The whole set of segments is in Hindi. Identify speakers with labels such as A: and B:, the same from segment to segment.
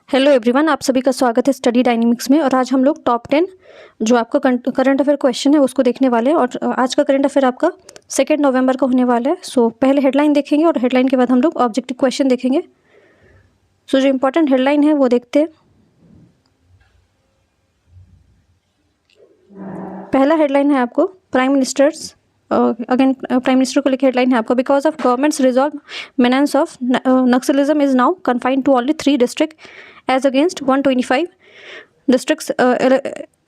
A: हेलो एवरीवन, आप सभी का स्वागत है स्टडी डायनेमिक्स में। और आज हम लोग टॉप 10 जो आपका करंट अफेयर क्वेश्चन है उसको देखने वाले हैं। और आज का करंट अफेयर आपका 2 नवंबर का होने वाला है। सो पहले हेडलाइन देखेंगे और हेडलाइन के बाद हम लोग ऑब्जेक्टिव क्वेश्चन देखेंगे। सो जो इम्पोर्टेंट हेडलाइन है वो देखते हैं। पहला हेडलाइन है आपको प्राइम मिनिस्टर्स प्राइम मिनिस्टर को लेकर हेडलाइन है आपका, because of government's resolve menace of naxalism is now confined to only 3 district as against 125 districts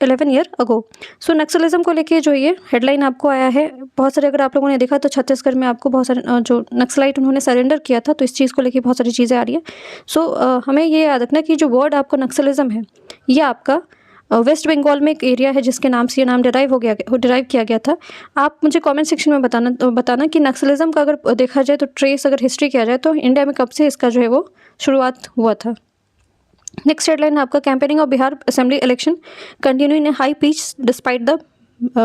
A: 11 year ago. So naxalism को लेके जो ये हेडलाइन आपको आया है, बहुत सारे अगर आप लोगों ने देखा तो छत्तीसगढ़ में आपको बहुत सारे जो नक्सलाइट उन्होंने सरेंडर किया था, तो इस चीज़ को लेके बहुत सारी चीज़ें आ रही है। सो हमें ये याद रखना कि जो वर्ड आपको नक्सलिज्म है ये आपका वेस्ट बंगाल में एक एरिया है जिसके नाम से ये नाम डिराइव किया गया था। आप मुझे कमेंट सेक्शन में बताना कि नक्सलिज्म का अगर देखा जाए तो ट्रेस अगर हिस्ट्री किया जाए तो इंडिया में कब से इसका जो है वो शुरुआत हुआ था। नेक्स्ट हेडलाइन है आपका campaigning of Bihar assembly election continue in high pitch despite the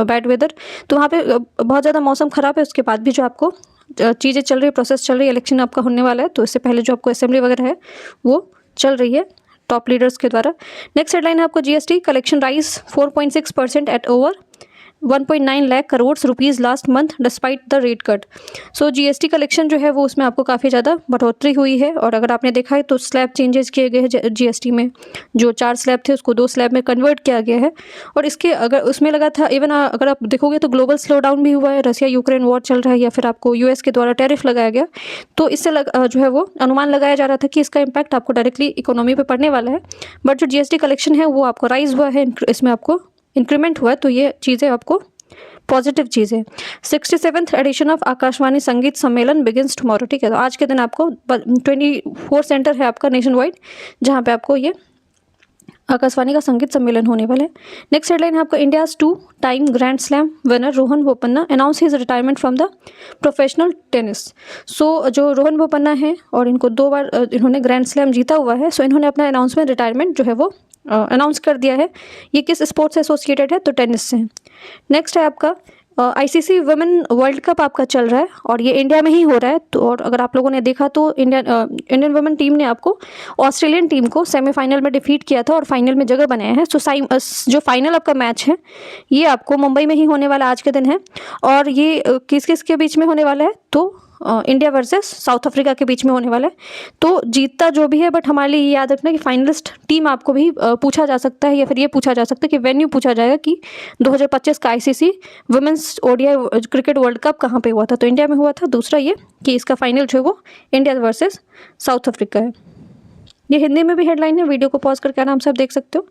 A: bad weather. तो वहाँ पे बहुत ज़्यादा मौसम ख़राब है, उसके बाद भी जो आपको चीज़ें चल रही है, प्रोसेस चल रही है, इलेक्शन आपका होने वाला है, तो इससे पहले जो आपको असेंबली वगैरह है वो चल रही है टॉप लीडर्स के द्वारा। नेक्स्ट हेडलाइन है आपको GST collection rise 4.6% at over 1.9 lakh crore rupees last month despite the rate cut. So GST collection जो है वो उसमें आपको काफ़ी ज़्यादा बढ़ोतरी हुई है। और अगर आपने देखा है तो स्लैब चेंजेस किए गए हैं जीएसटी में, जो 4 स्लैब थे उसको 2 स्लैब में कन्वर्ट किया गया है। और इसके अगर उसमें लगा था इवन अगर आप देखोगे तो ग्लोबल स्लो डाउन भी हुआ है, रसिया यूक्रेन वॉर चल रहा है, या फिर आपको यूएस के द्वारा टैरिफ लगाया गया, तो इससे जो है वो अनुमान लगाया जा रहा था कि इसका इम्पैक्ट आपको डायरेक्टली इकोनॉमी पर पड़ने वाला है। बट जो जीएसटी कलेक्शन है वो आपको राइज हुआ है, इसमें आपको इंक्रीमेंट हुआ है, तो ये चीज़ें आपको पॉजिटिव चीज़ है। 67th एडिशन ऑफ आकाशवाणी संगीत सम्मेलन बिगिंस टुमारो। ठीक है, तो आज के दिन आपको 24 सेंटर है आपका नेशन वाइड जहाँ पे आपको ये आकाशवाणी का संगीत सम्मेलन होने वाला है। नेक्स्ट हेडलाइन है आपका India's 2 time grand slam winner Rohan Bopanna announce his retirement from the professional tennis. So जो रोहन बोपन्ना है और इनको 2 बार इन्होंने ग्रैंड स्लैम जीता हुआ है, सो इन्होंने अपना अनाउंसमेंट रिटायरमेंट जो है वो अनाउंस कर दिया है। ये किस स्पोर्ट्स से एसोसिएटेड है, तो टेनिस से। नेक्स्ट है आपका आईसीसी वुमेन वर्ल्ड कप आपका चल रहा है और ये इंडिया में ही हो रहा है। तो और अगर आप लोगों ने देखा तो इंडियन वुमेन टीम ने आपको ऑस्ट्रेलियन टीम को सेमीफाइनल में डिफीट किया था और फाइनल में जगह बनाया है। सो जो फाइनल आपका मैच है ये आपको मुंबई में ही होने वाला आज के दिन है। और ये किस किस के बीच में होने वाला है, तो इंडिया वर्सेस साउथ अफ्रीका के बीच में होने वाला है। तो जीतता जो भी है, बट हमारे लिए ये याद रखना कि फाइनलिस्ट टीम आपको भी पूछा जा सकता है, या फिर ये पूछा जा सकता है कि वेन्यू पूछा जाएगा कि 2025 का ICC women's ODI cricket world cup कहाँ पे हुआ था, तो इंडिया में हुआ था। दूसरा ये कि इसका फाइनल जो है वो इंडिया वर्सेस साउथ अफ्रीका है। ये हिंदी में भी हेडलाइन है, वीडियो को पॉज करके आराम से आप देख सकते हो।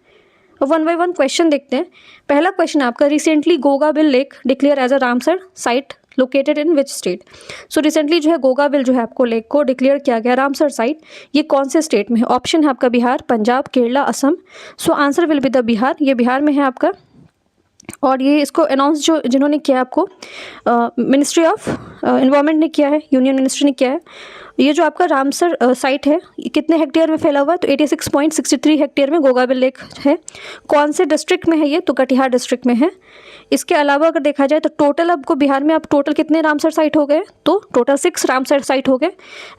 A: 1 बाय 1 क्वेश्चन देखते हैं। पहला क्वेश्चन आपका recently Gogabil lake declared as a Ramsar site located in which state. So recently जो है गोगाबिल जो है आपको लेक को डिक्लेयर किया गया रामसर साइट, ये कौन से स्टेट में है? ऑप्शन है आपका बिहार, पंजाब, केरला, असम। सो answer will be the Bihar, ये बिहार में है आपका। और ये इसको अनाउंस जिन्होंने किया आपको मिनिस्ट्री ऑफ एनवायरनमेंट ने किया है, यूनियन मिनिस्ट्री ने किया है। ये जो आपका रामसर साइट है ये कितने हेक्टेयर में फैला हुआ है, तो 86.63 हेक्टेयर में गोगाबिल लेक है। कौन से डिस्ट्रिक्ट में है ये, तो कटिहार डिस्ट्रिक्ट में है। इसके अलावा अगर देखा जाए तो टोटल आपको बिहार में आप टोटल कितने रामसर साइट हो गए, तो टोटल 6 रामसर साइट हो गए।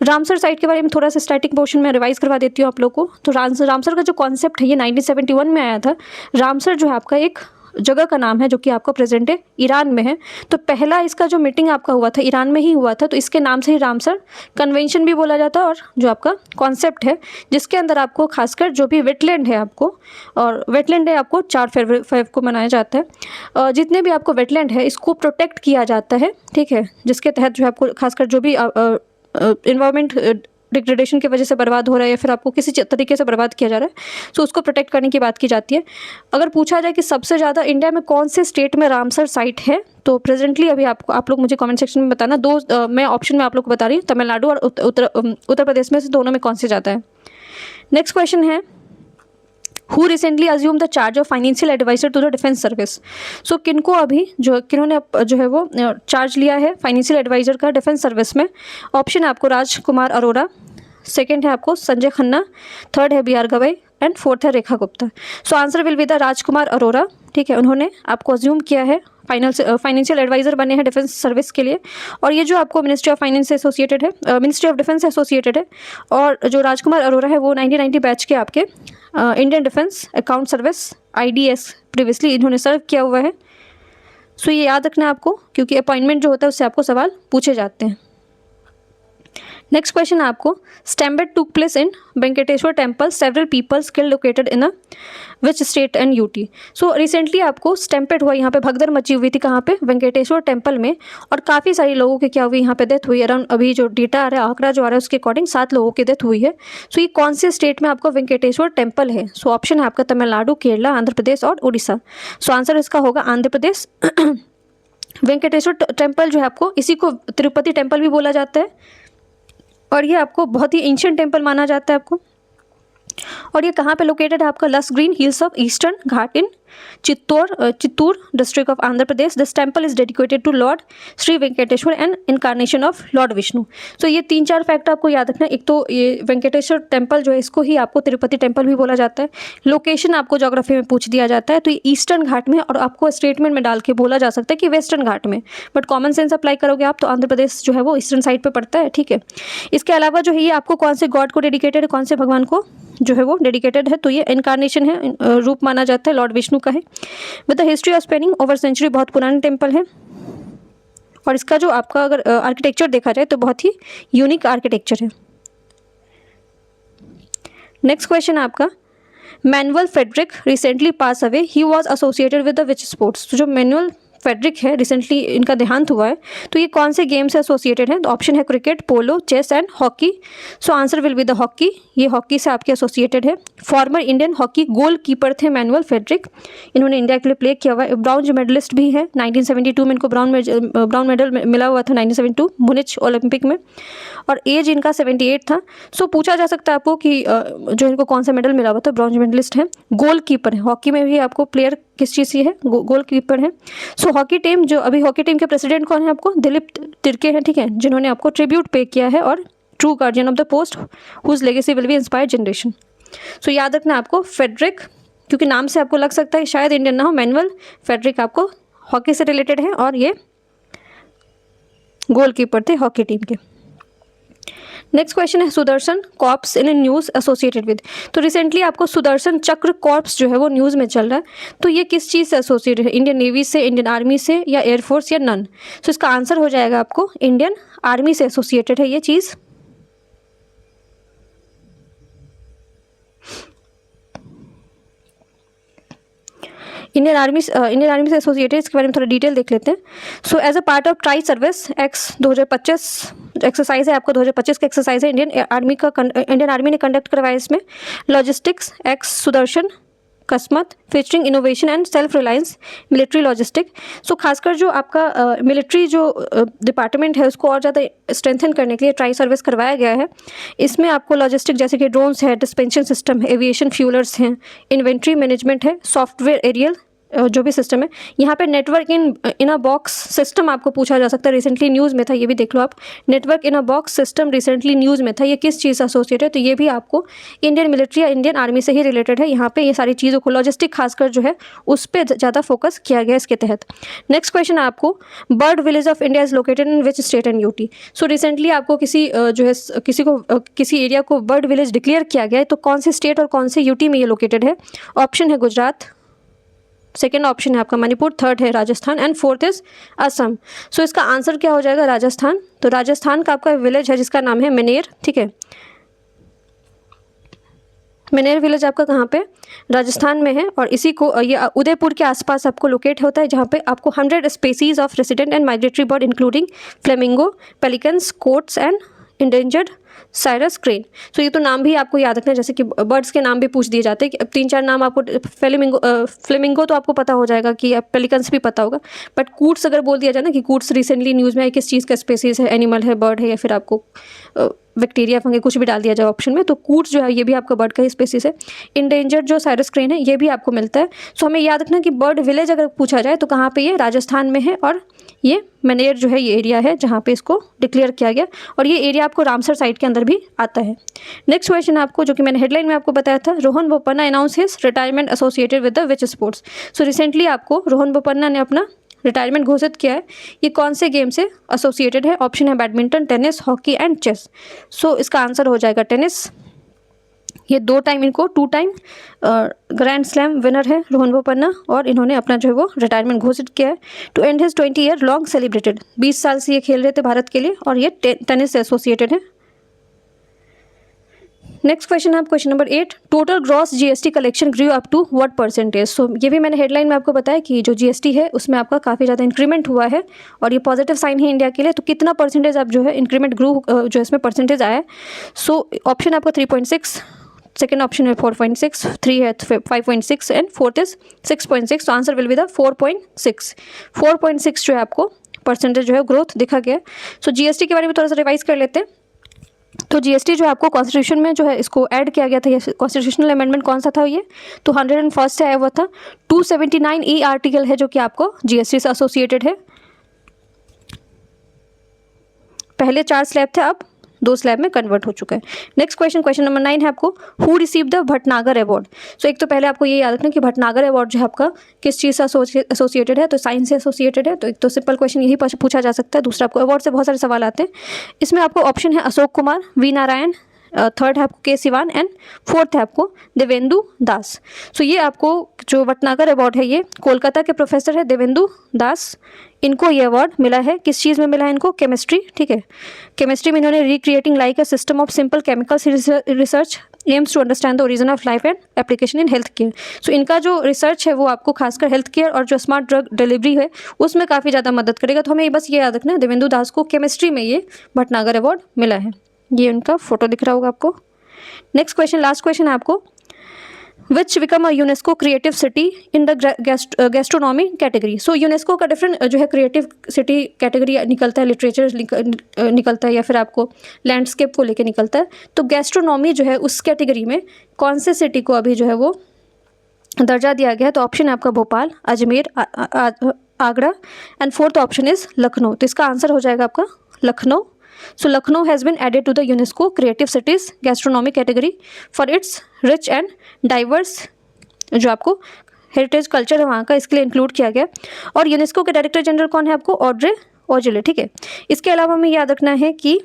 A: रामसर साइट के बारे में थोड़ा सा स्टैटिक पोर्शन में रिवाइज करवा देती हूँ आप लोग को। तो रामसर का जो कॉन्सेप्ट है ये 1971 में आया था। रामसर जो है आपका एक जगह का नाम है जो कि आपका प्रेजेंट है ईरान में है। तो पहला इसका जो मीटिंग आपका हुआ था ईरान में ही हुआ था, तो इसके नाम से ही रामसर कन्वेंशन भी बोला जाता है। और जो आपका कॉन्सेप्ट है जिसके अंदर आपको खासकर जो भी वेटलैंड है आपको, और वेटलैंड है आपको 4 फरवरी को मनाया जाता है। जितने भी आपको वेटलैंड है इसको प्रोटेक्ट किया जाता है, ठीक है, जिसके तहत जो आपको खासकर जो भी इन्वायरमेंट डिग्रेडेशन की वजह से बर्बाद हो रहा है या फिर आपको किसी तरीके से बर्बाद किया जा रहा है, तो उसको प्रोटेक्ट करने की बात की जाती है। अगर पूछा जाए कि सबसे ज़्यादा इंडिया में कौन से स्टेट में रामसर साइट है, तो प्रेजेंटली अभी आप लोग मुझे कमेंट सेक्शन में बताना। मैं ऑप्शन में आप लोग को बता रही हूँ, तमिलनाडु और उत्तर प्रदेश में से दोनों में कौन से ज़्यादा है। नेक्स्ट क्वेश्चन है who recently assume the charge of financial advisor to the defence service. So किनको अभी किन्होंने जो है वो चार्ज लिया है फाइनेंशियल एडवाइजर का डिफेंस सर्विस में। ऑप्शन है आपको राजकुमार अरोड़ा, सेकंड है आपको संजय खन्ना, थर्ड है B R Gavai and fourth है Rekha Gupta. So answer will be the Rajkumar Arora, ठीक है। उन्होंने आपको अज्यूम किया है, फाइनेंशियल एडवाइजर बने हैं डिफेंस सर्विस के लिए, और ये जो आपको मिनिस्ट्री ऑफ फाइनेंस से एसोसिएटेड है, मिनिस्ट्री ऑफ डिफेंस से एसोसिएटेड है। और जो राजकुमार अरोरा है वो 1990 बैच के आपके Indian defence account service IDS previously इन्होंने सर्व किया हुआ है। सो ये याद रखना है आपको, क्योंकि अपॉइंटमेंट जो होता है उससे आपको सवाल पूछे जाते हैं। नेक्स्ट क्वेश्चन है आपको, stampede took place in Venkateshwara temple, several peoples killed located in a which state and UT। So recently आपको स्टैम्पेड हुआ, यहाँ पे भगदड़ मची हुई थी, कहाँ पे, वेंकटेश्वर टेम्पल में, और काफ़ी सारे लोगों की क्या हुई यहाँ पे डेथ हुई। अराउंड अभी जो डेटा आ रहा है, आंकड़ा जो आ रहा है उसके अकॉर्डिंग 7 लोगों की डेथ हुई है। सो ये कौन से स्टेट में आपको वेंकटेश्वर टेम्पल है? सो ऑप्शन है आपका तमिलनाडु, केरला, आंध्र प्रदेश और उड़ीसा। सो आंसर इसका होगा आंध्र प्रदेश। वेंकटेश्वर टेम्पल जो है आपको, इसी को तिरुपति टेम्पल भी बोला जाता है, और ये आपको बहुत ही एंशिएंट टेम्पल माना जाता है आपको। और ये कहाँ पे लोकेटेड है आपका? Lush green hills of Eastern Ghat in Chittoor district of Andhra Pradesh. This temple is dedicated to Lord Shri Venkateshwara and incarnation of Lord Vishnu. So ये 3-4 फैक्ट आपको याद रखना है। एक तो ये वेंकटेश्वर टेम्पल जो है, इसको ही आपको तिरुपति टेम्पल भी बोला जाता है। लोकेशन आपको ज्योग्राफी में पूछ दिया जाता है, तो ये ईस्टर्न घाट में, और आपको स्टेटमेंट में डाल के बोला जा सकता है कि वेस्टर्न घाट में, बट कॉमन सेंस अप्लाई करोगे आप तो आंध्र प्रदेश जो है वो ईस्टर्न साइड पर पड़ता है, ठीक है। इसके अलावा जो है ये आपको कौन से गॉड को डेडिकेटेड है, कौन से भगवान को जो है वो डेडिकेटेड है? तो ये इनकारनेशन है, रूप माना जाता है, लॉर्ड विष्णु का है। With the history of spanning over century, बहुत पुराना टेम्पल है, और इसका जो आपका अगर आर्किटेक्चर देखा जाए तो बहुत ही यूनिक आर्किटेक्चर है। नेक्स्ट क्वेश्चन है आपका, Manuel Frederick recently pass away, he was associated with the which sports. तो जो मैनुअल फेडरिक है, रिसेंटली इनका देहांत हुआ है, तो ये कौन से गेम से एसोसिएटेड है? तो ऑप्शन है cricket, polo, chess and hockey. So answer will be the hockey, ये हॉकी से आपके एसोसिएटेड है। Former Indian hockey goal keeper थे मैनुअल फेडरिक, इन्होंने इंडिया के लिए प्ले किया हुआ है। ब्राउन्ज मेडलिस्ट भी है, 1972 में इनको ब्राउन मेडल मिला हुआ था, 1972 मुनिच ओलंपिक में, और एज इनका 78 था। सो पूछा जा सकता है आपको कि जो इनको कौन सा मेडल मिला हुआ था, ब्राउन्ज मेडलिस्ट है, गोल कीपर है, हॉकी में भी आपको प्लेयर किस चीज़ की है, गोल कीपर है। सो हॉकी टीम, जो अभी हॉकी टीम के प्रेसिडेंट कौन है आपको? दिलीप तिर्के हैं, ठीक है, जिन्होंने आपको ट्रिब्यूट पे किया है, और true guardian of the post whose legacy will be inspired generation. So याद रखना आपको फेडरिक, क्योंकि नाम से आपको लग सकता है शायद इंडियन ना हो, मैनुअल फेडरिक आपको हॉकी से रिलेटेड है, और ये गोल कीपर थे हॉकी टीम के। नेक्स्ट क्वेश्चन है, Sudarshan corps in news associated with. तो रिसेंटली आपको सुदर्शन चक्र कॉर्प्स जो है वो न्यूज़ में चल रहा है, तो ये किस चीज़ से एसोसिएटेड है? इंडियन नेवी से, इंडियन आर्मी से, या एयरफोर्स, या नन? सो इसका आंसर हो जाएगा आपको इंडियन आर्मी से एसोसिएटेड है ये चीज़। इंडियन आर्मी से एसोसिएटेड, इसके बारे में थोड़ा डिटेल देख लेते हैं। So as a part of tri service ex 2025 exercise है आपका, 2025 का एक्सरसाइज है, इंडियन आर्मी ने कंडक्ट करवाया इसमें। लॉजिस्टिक्स एक्स सुदर्शन कस्मत featuring innovation and self reliance military logistic. So खासकर जो आपका मिलिट्री जो डिपार्टमेंट है उसको और ज़्यादा स्ट्रेंथन करने के लिए ट्राई सर्विस करवाया गया है। इसमें आपको लॉजिस्टिक जैसे कि ड्रोन्स है, डिस्पेंशन सिस्टम है, एविएशन फ्यूलर्स हैं, इन्वेंट्री मैनेजमेंट है, सॉफ्टवेयर एरियल जो भी सिस्टम है, यहाँ पे नेटवर्क इन अ बॉक्स सिस्टम आपको पूछा जा सकता है, रिसेंटली न्यूज़ में था, ये भी देख लो आप, नेटवर्क इन अ बॉक्स सिस्टम रिसेंटली न्यूज़ में था, ये किस चीज़ से एसोसिएटेड है? तो ये भी आपको इंडियन मिलिट्री या इंडियन आर्मी से ही रिलेटेड है। यहाँ पे ये सारी चीज़ों को लॉजिस्टिक खासकर जो है उस पर ज़्यादा फोकस किया गया इसके तहत। नेक्स्ट क्वेश्चन है आपको, bird village of India is located in which state and UT। So recently आपको किसी जो है किसी एरिया को बर्ड विलेज डिक्लेयर किया गया है, तो कौन से स्टेट और कौन से UT में ये लोकेटेड है? ऑप्शन है गुजरात, सेकेंड ऑप्शन है आपका मणिपुर, थर्ड है Rajasthan and fourth is Assam. So इसका आंसर क्या हो जाएगा? राजस्थान। तो राजस्थान का आपका विलेज है जिसका नाम है मनेर, ठीक है, मनेर विलेज आपका कहाँ पे? राजस्थान में है, और इसी को ये उदयपुर के आसपास आपको लोकेट होता है, जहाँ पे आपको 100 species of resident and migratory bird including flamingo, pelicans, quotes and endangered Cyrus crane. तो ये तो नाम भी आपको याद रखना है, जैसे कि बर्ड्स के नाम भी पूछ दिए जाते हैं कि अब 3-4 नाम आपको, फ्लेमिंगो तो आपको पता हो जाएगा कि अब पेलिकन्स भी पता होगा, बट कूट्स अगर बोल दिया जाए ना कि कूट्स रिसेंटली न्यूज़ में है, किस चीज़ का स्पेसीज है, एनिमल है, बर्ड है, या फिर आपको बैक्टीरिया फंगे कुछ भी डाल दिया जाए ऑप्शन में, तो कूट्स जो है ये भी आपका बर्ड का ही स्पेसीज है। इंडेंजर्ड जो साइरस क्रेन है ये भी आपको मिलता है। सो हमें याद रखना कि बर्ड विलेज अगर पूछा जाए तो कहाँ पे ये? राजस्थान में है, और ये मनेर जो है ये एरिया है जहाँ पे इसको डिक्लेयर किया गया, और ये एरिया आपको रामसर साइट के के अंदर भी आता है। नेक्स्ट क्वेश्चन आपको, जो कि मैंने हेडलाइन में आपको बताया था, Rohan Bopanna announce his retirement associated with the which sports. So recently आपको रोहन बोपन्ना ने अपना रिटायरमेंट घोषित किया है। ये कौन से गेम से एसोसिएटेड है? ऑप्शन है badminton, tennis, hockey and chess. So इसका आंसर हो जाएगा टेनिस। ये 2 टाइम इनको 2 टाइम ग्रैंड स्लैम विनर है रोहन बोपन्ना, और इन्होंने अपना जो है वो रिटायरमेंट घोषित किया है to end his 20 year long celebrated. 20 साल से ये खेल रहे थे भारत के लिए, और ये टेनिस से एसोसिएटेड है। नेक्स्ट क्वेश्चन है question number 8, total gross GST collection grew up to what percentage. So ये भी मैंने हेडलाइन में आपको बताया कि जो जीएसटी है उसमें आपका काफ़ी ज़्यादा इंक्रीमेंट हुआ है, और ये पॉजिटिव साइन है इंडिया के लिए। तो कितना परसेंटेज आप जो है इंक्रीमेंट ग्रू जो इसमें परसेंटेज आया है? सो ऑप्शन आपका 3.6, सेकेंड ऑप्शन है 4.6, 3 है 5.6 एंड फोर्थ इज 6.6। तो आंसर विल बी द 4.6। 4.6 जो है आपको परसेंटेज जो है ग्रोथ दिखा गया है। सो जीएसटी के बारे में थोड़ा सा रिवाइज कर लेते हैं। तो जीएसटी जो है आपको कॉन्स्टिट्यूशन में जो है इसको ऐड किया गया था। ये कॉन्स्टिट्यूशनल अमेंडमेंट कौन सा था? ये तो 101 से आया हुआ था। 279 आर्टिकल है जो कि आपको जीएसटी से एसोसिएटेड है। पहले 4 स्लैब थे, अब 2 स्लैब में कन्वर्ट हो चुका है। नेक्स्ट क्वेश्चन, क्वेश्चन नंबर 9 है आपको, who receive the Bhatnagar award. So एक तो पहले आपको ये याद रखना कि भटनागर अवार्ड जो है आपका किस चीज़ से एसोसिएटेड है? तो साइंस से एसोसिएटेड है। तो एक तो सिंपल क्वेश्चन यही पूछा जा सकता है। दूसरा, आपको अवार्ड से बहुत सारे सवाल आते हैं। इसमें आपको ऑप्शन है अशोक कुमार, वी नारायण, थर्ड है आपको के सिवान एंड फोर्थ है आपको देवेंदु दास। सो ये आपको जो भटनागर अवार्ड है ये कोलकाता के प्रोफेसर है देवेंदु दास, इनको ये अवार्ड मिला है। किस चीज़ में मिला है इनको? केमिस्ट्री, ठीक है। केमिस्ट्री में इन्होंने recreating like a system of simple chemicals research aims to understand the origin of life and application in health care. So इनका जो रिसर्च है वो आपको खासकर हेल्थ केयर और जो स्मार्ट ड्रग डिलीवरी है उसमें काफ़ी ज़्यादा मदद करेगा। तो हमें बस ये याद रखना है देवेंदु दास को केमिस्ट्री में ये भटनागर अवार्ड मिला है। ये उनका फोटो दिख रहा होगा आपको। नेक्स्ट क्वेश्चन, लास्ट क्वेश्चन है आपको, विच become a UNESCO creative city in the gastronomy category. So UNESCO का डिफरेंट जो है क्रिएटिव सिटी कैटेगरी निकलता है, लिटरेचर निकलता है, या फिर आपको लैंडस्केप को लेके निकलता है। तो गैस्ट्रोनॉमी जो है उस कैटेगरी में कौन से सिटी को अभी जो है वो दर्जा दिया गया है? तो ऑप्शन है आपका Bhopal, Ajmer, Agra and fourth option is Lucknow. तो इसका आंसर हो जाएगा आपका Lucknow. So Lucknow has been added to the UNESCO Creative Cities Gastronomy category for its rich and diverse जो आपको हेरिटेज कल्चर है वहाँ का, इसके लिए इंक्लूड किया गया। और यूनेस्को के डायरेक्टर जनरल कौन है आपको? ऑड्रे ऑजुले, ठीक है। इसके अलावा हमें याद रखना है कि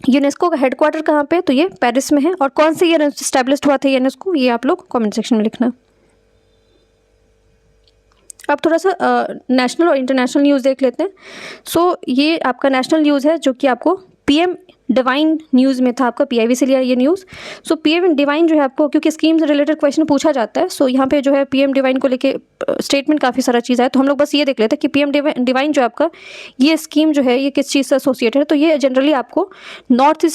A: यूनेस्को का हेडक्वार्टर कहाँ पे? तो ये पेरिस में है। और कौन से ईयर एस्टैब्लिश हुआ था यूनेस्को, ये आप लोग कॉमेंट सेक्शन में लिखना। अब थोड़ा सा नेशनल और इंटरनेशनल न्यूज़ देख लेते हैं। सो ये आपका नेशनल न्यूज़ है जो कि आपको पीएम डिवाइन न्यूज़ में था, आपका पीआईबी से लिया ये न्यूज़। सो पीएम डिवाइन जो है आपको, क्योंकि स्कीम से रिलेटेड क्वेश्चन पूछा जाता है, सो यहाँ पे जो है पीएम डिवाइन को लेके स्टेटमेंट काफ़ी सारा चीज़ है। तो हम लोग बस ये देख लेते हैं कि पीएम डिवाइन जो आपका ये स्कीम जो है ये किस चीज़ से एसोसिएटेड है। तो ये जनरली आपको नॉर्थ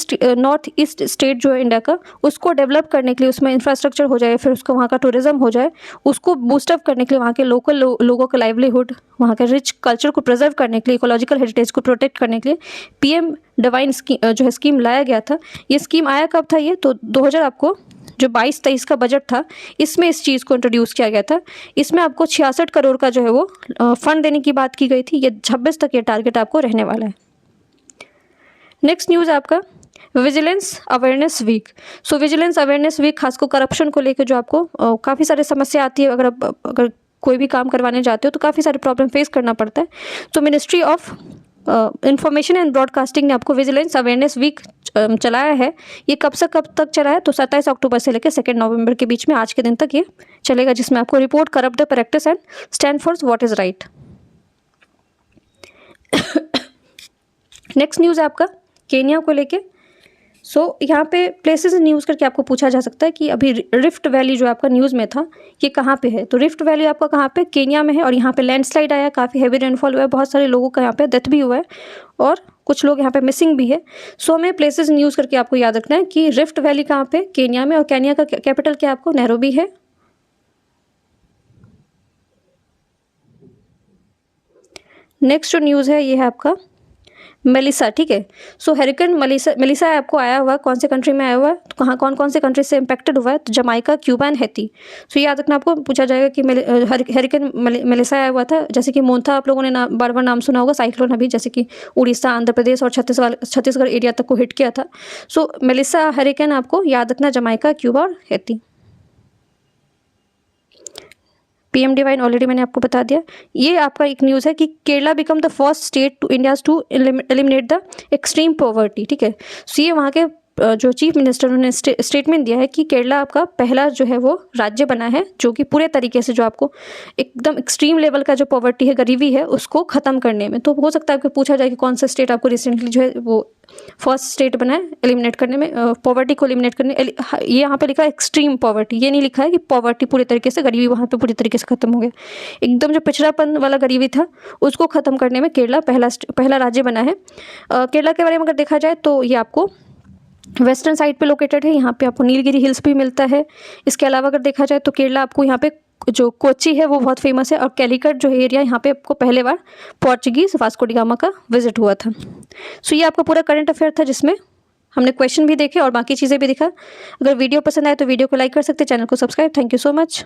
A: ईस्ट स्टेट जो है इंडिया का, उसको डेवलप करने के लिए, उसमें इंफ्रास्ट्रक्चर हो जाए, फिर उसका वहाँ का टूरिज्म हो जाए, उसको बूस्टअप करने के लिए, वहाँ के लोकल लोगों का लाइवलीहुड, वहाँ के रिच कल्चर को प्रिजर्व करने के लिए, इकोलॉजिकल हेरिटेज को प्रोटेक्ट करने के लिए पीएम डिवाइन जो है स्कीम लाया गया था। ये स्कीम आया कब था? ये तो 2000 आपको जो 22-23 का बजट था इसमें इस चीज़ को इंट्रोड्यूस किया गया था। इसमें आपको 66 करोड़ का जो है वो फंड देने की बात की गई थी। ये 26 तक ये टारगेट आपको रहने वाला है। नेक्स्ट न्यूज़ आपका विजिलेंस अवेयरनेस वीक। सो विजिलेंस अवेयरनेस वीक खासकर करप्शन को लेकर जो आपको काफ़ी सारी समस्या आती है, अगर कोई भी काम करवाने जाते हो तो काफ़ी सारे प्रॉब्लम फेस करना पड़ता है। तो ministry of information and broadcasting ने आपको विजिलेंस अवेयरनेस वीक चलाया है। ये कब से कब तक चला है? तो 27 अक्टूबर से लेकर 2 नवंबर के बीच में, आज के दिन तक ये चलेगा, जिसमें आपको report corrupt the practice and stand for what is right. Next news आपका केन्या को लेके। सो यहाँ पे प्लेसेस न्यूज़ करके आपको पूछा जा सकता है कि अभी रिफ्ट वैली जो आपका न्यूज़ में था ये कहाँ पे है? तो रिफ्ट वैली आपका कहाँ पे? केन्या में है। और यहाँ पे लैंडस्लाइड आया, काफ़ी हैवी रेनफॉल हुआ है, बहुत सारे लोगों का यहाँ पे डेथ भी हुआ है और कुछ लोग यहाँ पे मिसिंग भी है। सो हमें प्लेसेस न्यूज़ करके आपको याद रखना है कि रिफ्ट वैली कहाँ पे? केन्या में। और केन्या का कैपिटल क्या आपको? नैरोबी है। नेक्स्ट जो न्यूज़ है ये है आपका मेलिसा, ठीक है। सो हेरिकेन मेलिसा आपको आया हुआ कौन से कंट्री में आया हुआ है, तो कहाँ कौन कौन से कंट्री से इम्पैक्टेड हुआ है, तो जमाइका, क्यूबा एंड हैती। सो याद रखना, आपको पूछा जाएगा कि हेरिकेन मेलिसा आया हुआ था, जैसे कि मोन्था आप लोगों ने बार बार नाम सुना होगा, साइक्लोन अभी जैसे कि उड़ीसा, आंध्र प्रदेश और छत्तीसगढ़ एरिया तक को हिट किया था। सो मेलिसा हेरिकेन आपको याद रखना जमाइका, क्यूबा और हैती। पीएम डिवाइन ऑलरेडी मैंने आपको बता दिया। ये आपका एक न्यूज़ है कि Kerala become the first state to India's to eliminate the extreme poverty, ठीक है। सो ये वहाँ के जो चीफ मिनिस्टर उन्होंने स्टेटमेंट दिया है कि केरला आपका पहला जो है वो राज्य बना है जो कि पूरे तरीके से जो आपको एकदम एक्सट्रीम लेवल का जो पॉवर्टी है, गरीबी है, उसको ख़त्म करने में। तो हो सकता है आपको पूछा जाए कि कौन सा स्टेट आपको रिसेंटली जो है वो फर्स्ट स्टेट बना है एलिमिनेट करने में, पॉवर्टी को एलिमिनेट करने। ये यहाँ पे लिखा है एक्सट्रीम पॉवर्टी, ये नहीं लिखा है कि पॉवर्टी पूरे तरीके से, गरीबी वहाँ पे पूरी तरीके से ख़त्म हो गया। एकदम जो पिछड़ापन वाला गरीबी था उसको ख़त्म करने में केरला पहला राज्य बना है। केरला के बारे में अगर देखा जाए तो ये आपको वेस्टर्न साइड पे लोकेटेड है, यहाँ पे आपको नीलगिरी हिल्स भी मिलता है। इसके अलावा अगर देखा जाए तो केरला आपको यहाँ पे जो कोची है वो बहुत फेमस है, और कैलीकट जो एरिया यहाँ पे आपको पहले बार पोर्चुगीज वास्को डी गामा का विजिट हुआ था। सो ये आपका पूरा करंट अफेयर था जिसमें हमने क्वेश्चन भी देखे और बाकी चीज़ें भी दिखा। अगर वीडियो पसंद आए तो वीडियो को लाइक कर सकते हैं, चैनल को subscribe. Thank you so much.